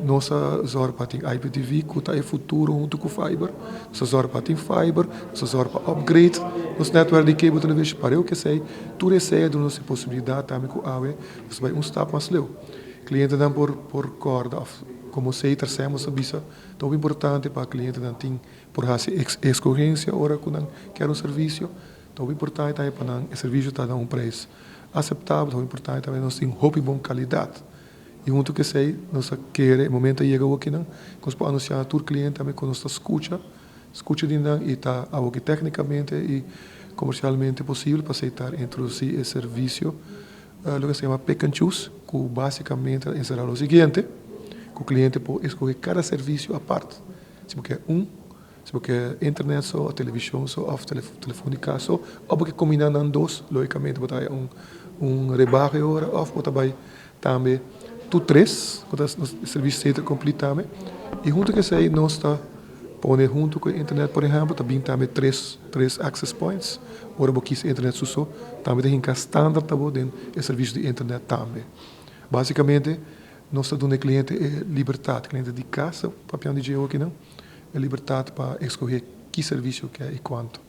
nossa zorpa tem IPTV, que está em futuro junto com o fiber. Nossa zorpa tem fiber, nossa zorpa upgrade. Nosso network de cable televisão, para eu que sei, tudo é sério da nossa possibilidade também com a AWE, você vai step mais leu. Cliente dan por corda, como sei, tercemos a bisa, tão importante para o cliente dan tem por fazer escorrência, ora quando quer serviço, tão importante também para o serviço está dando preço aceitável, tão importante também nós tem roupa e boa qualidade. E junto que sei, nós queremos, momento chega aqui não, nós podemos anunciar a todo cliente também quando nós escuta de não e está algo que tecnicamente e comercialmente possível para aceitar introduzir esse serviço, o que se chama pick and choose, que basicamente será o seguinte, que o cliente pode escolher cada serviço à parte. Se você quer se você quer internet só, televisão só, ou telefônica só, ou porque combinando dois, logicamente, você tem rebarre hora, ou você também tu três, quando o serviço seja completamente, e junto que sei, nós está pondo junto com a internet, por exemplo, também três access points, ora você quis internet só, também tem que standard também o serviço de internet também. Basicamente, nós estamos dando ao cliente liberdade, cliente de casa, papião de aqui não, é liberdade para escolher que serviço quer e quanto.